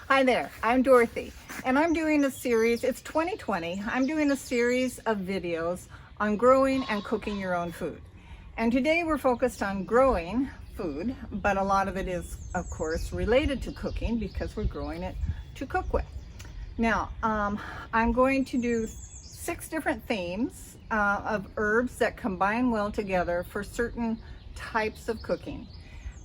Hi there, I'm Dorothy, and I'm doing a series, it's 2020, I'm doing a series of videos on growing and cooking your own food. And today we're focused on growing food, but a lot of it is, of course, related to cooking because we're growing it to cook with. Now, I'm going to do 6 different themes of herbs that combine well together for certain types of cooking.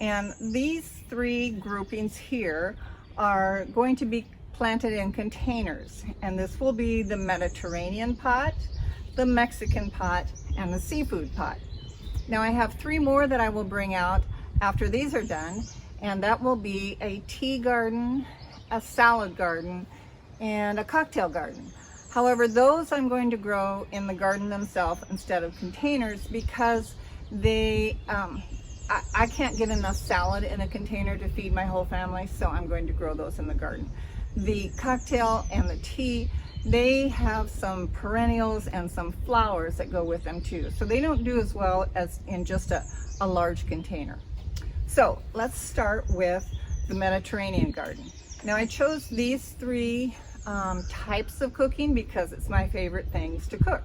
And these 3 groupings here are going to be planted in containers. And this will be the Mediterranean pot, the Mexican pot, and the seafood pot. Now I have 3 more that I will bring out after these are done, and that will be a tea garden, a salad garden, and a cocktail garden. However, those I'm going to grow in the garden themselves instead of containers because they I can't get enough salad in a container to feed my whole family, so I'm going to grow those in the garden. The cocktail and the tea, they have some perennials and some flowers that go with them too, so they don't do as well as in just a large container. So let's start with the Mediterranean garden. Now I chose these 3 types of cooking because it's my favorite things to cook.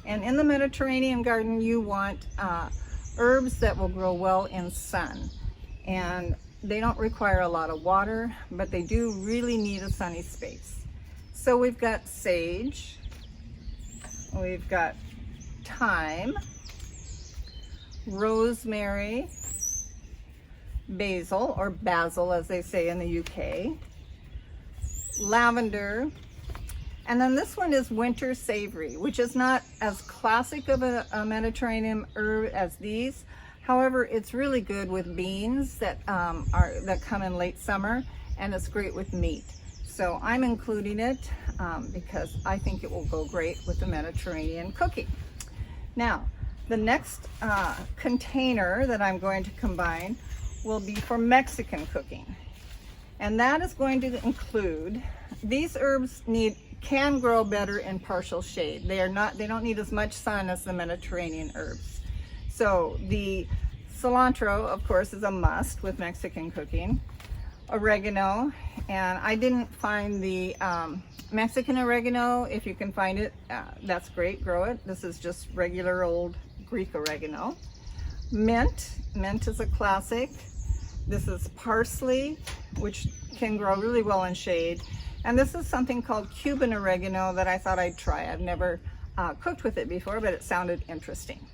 And in the Mediterranean garden you want herbs that will grow well in sun, and they don't require a lot of water, but they do really need a sunny space. So we've got sage, we've got thyme, rosemary, basil, or basil as they say in the UK, lavender, and then this one is winter savory, which is not as classic of a Mediterranean herb as these. However, it's really good with beans that come in late summer, and it's great with meat. So I'm including it because I think it will go great with the Mediterranean cooking. Now, the next container that I'm going to combine will be for Mexican cooking. And that is going to include, these herbs can grow better in partial shade. They don't need as much sun as the Mediterranean herbs. So the cilantro, of course, is a must with Mexican cooking. Oregano, and I didn't find the Mexican oregano. If you can find it, that's great, grow it. This is just regular old Greek oregano. Mint is a classic. This is parsley, which can grow really well in shade. And this is something called Cuban oregano that I thought I'd try. I've never cooked with it before, but it sounded interesting.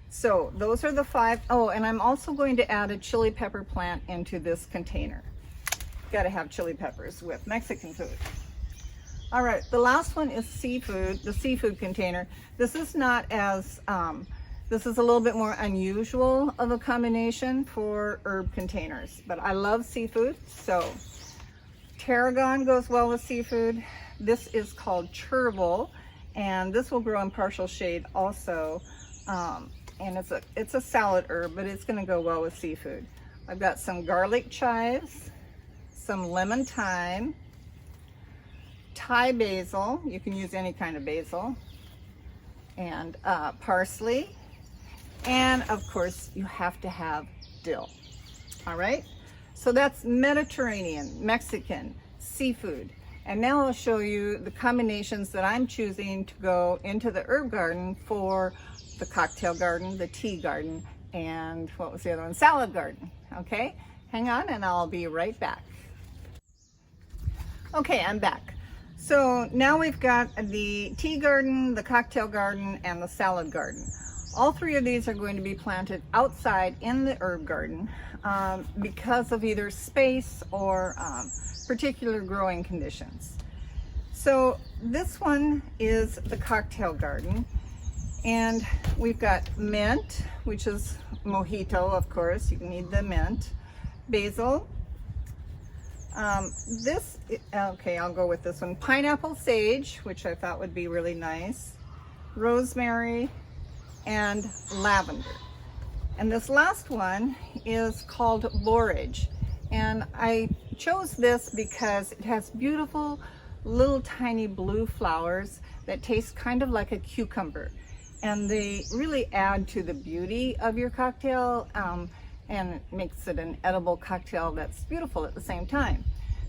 So those are the 5. Oh, and I'm also going to add a chili pepper plant into this container. Got to have chili peppers with Mexican food. All right, the last one is seafood, the seafood container. This is not as, this is a little bit more unusual of a combination for herb containers, but I love seafood, so tarragon goes well with seafood. This is called chervil, and this will grow in partial shade also. And it's a salad herb, but it's going to go well with seafood. I've got some garlic chives, some lemon thyme, Thai basil. You can use any kind of basil, and parsley, and of course you have to have dill. All right. So that's Mediterranean, Mexican, seafood. And now I'll show you the combinations that I'm choosing to go into the herb garden for the cocktail garden, the tea garden, and what was the other one? Salad garden. Okay, hang on and I'll be right back. Okay, I'm back. So now we've got the tea garden, the cocktail garden, and the salad garden. All 3 of these are going to be planted outside in the herb garden because of either space or particular growing conditions. So this one is the cocktail garden, and we've got mint, which is mojito, of course, you need the mint, basil, okay, I'll go with this one, pineapple sage, which I thought would be really nice, rosemary, and lavender. And this last one is called borage, and I chose this because it has beautiful little tiny blue flowers that taste kind of like a cucumber, and they really add to the beauty of your cocktail and it makes it an edible cocktail that's beautiful at the same time.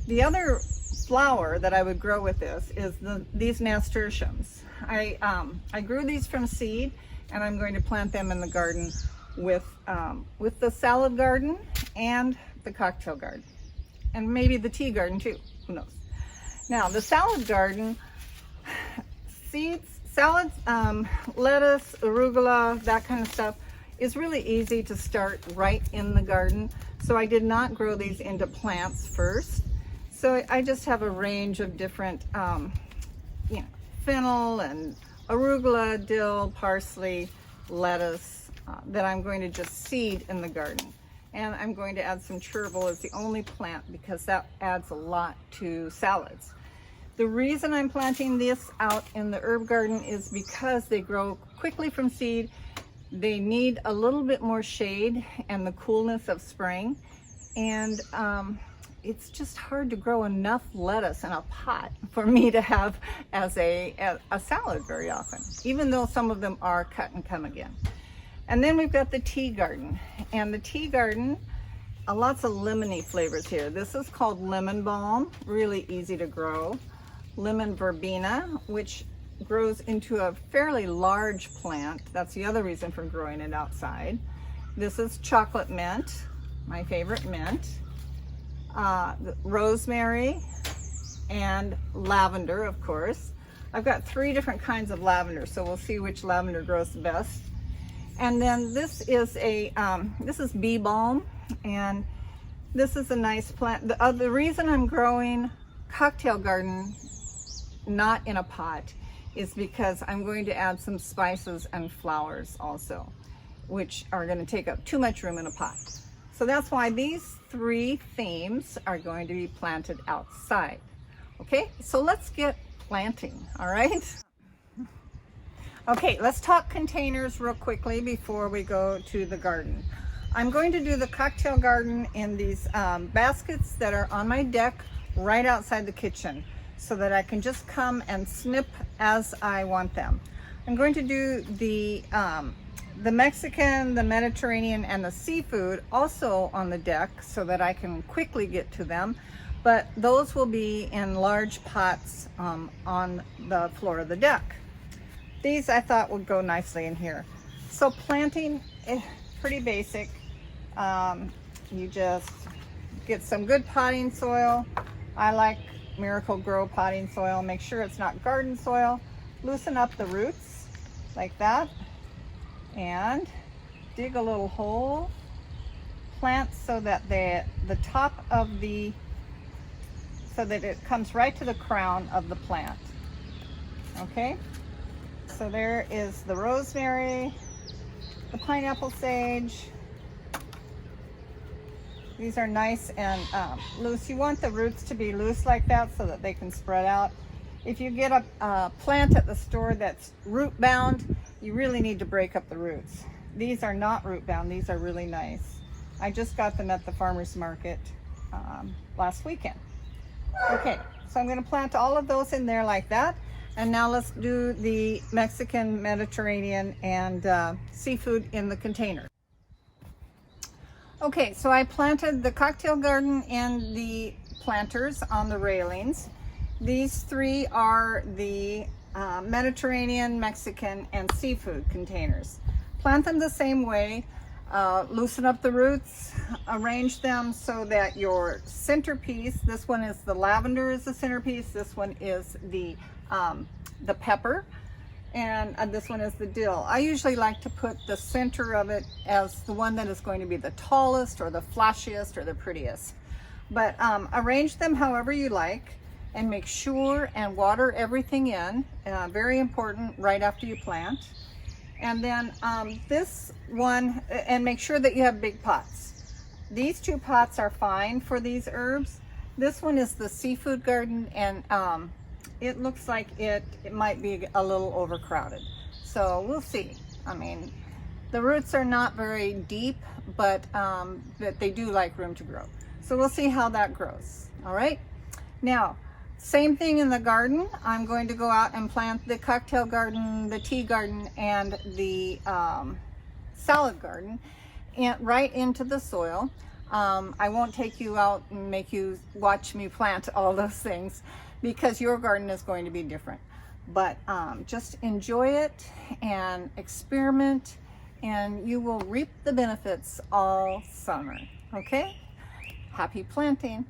The other flower that I would grow with this is these nasturtiums. I grew these from seed, and I'm going to plant them in the garden with the salad garden and the cocktail garden, and maybe the tea garden too, who knows. Now the salad garden, salads, lettuce, arugula, that kind of stuff is really easy to start right in the garden. So I did not grow these into plants first. So I just have a range of different, fennel and arugula, dill, parsley, lettuce that I'm going to just seed in the garden. And I'm going to add some chervil as the only plant because that adds a lot to salads. The reason I'm planting this out in the herb garden is because they grow quickly from seed. They need a little bit more shade and the coolness of spring. And it's just hard to grow enough lettuce in a pot for me to have as a salad very often, even though some of them are cut and come again. And then we've got the tea garden. And the tea garden, lots of lemony flavors here. This is called lemon balm, really easy to grow. Lemon verbena, which grows into a fairly large plant. That's the other reason for growing it outside. This is chocolate mint, my favorite mint. Rosemary and lavender, of course. I've got 3 different kinds of lavender, so we'll see which lavender grows the best. And then this is this is bee balm, and this is a nice plant. The reason I'm growing cocktail garden not in a pot is because I'm going to add some spices and flowers also, which are going to take up too much room in a pot. So that's why these 3 themes are going to be planted outside. Okay, so let's get planting, all right? Okay, let's talk containers real quickly before we go to the garden. I'm going to do the cocktail garden in these baskets that are on my deck right outside the kitchen so that I can just come and snip as I want them. I'm going to do the Mexican, the Mediterranean, and the seafood also on the deck so that I can quickly get to them, but those will be in large pots on the floor of the deck. These I thought would go nicely in here. So planting is pretty basic. You just get some good potting soil. I like Miracle-Gro potting soil. Make sure it's not garden soil. Loosen up the roots like that and dig a little hole. Plant so that the top of so that it comes right to the crown of the plant. Okay? So there is the rosemary, the pineapple sage. These are nice and loose. You want the roots to be loose like that so that they can spread out. If you get a plant at the store that's root bound, you really need to break up the roots. These are not root bound. These are really nice. I just got them at the farmer's market last weekend. Okay, so I'm going to plant all of those in there like that. And now let's do the Mexican, Mediterranean, and seafood in the container. Okay, so I planted the cocktail garden in the planters on the railings. These 3 are the Mediterranean, Mexican, and seafood containers. Plant them the same way. Loosen up the roots, arrange them so that your centerpiece, this one is the lavender is the centerpiece, this one is the pepper, and this one is the dill. I usually like to put the center of it as the one that is going to be the tallest or the flashiest or the prettiest. But arrange them however you like and make sure and water everything in, very important right after you plant. And then this one, and make sure that you have big pots. These 2 pots are fine for these herbs. This one is the seafood garden, and it looks like it might be a little overcrowded. So we'll see. I mean, the roots are not very deep, but they do like room to grow. So we'll see how that grows. All right. Now, same thing in the garden. I'm going to go out and plant the cocktail garden, the tea garden, and the salad garden right into the soil. I won't take you out and make you watch me plant all those things because your garden is going to be different. But just enjoy it and experiment, and you will reap the benefits all summer. Okay? Happy planting.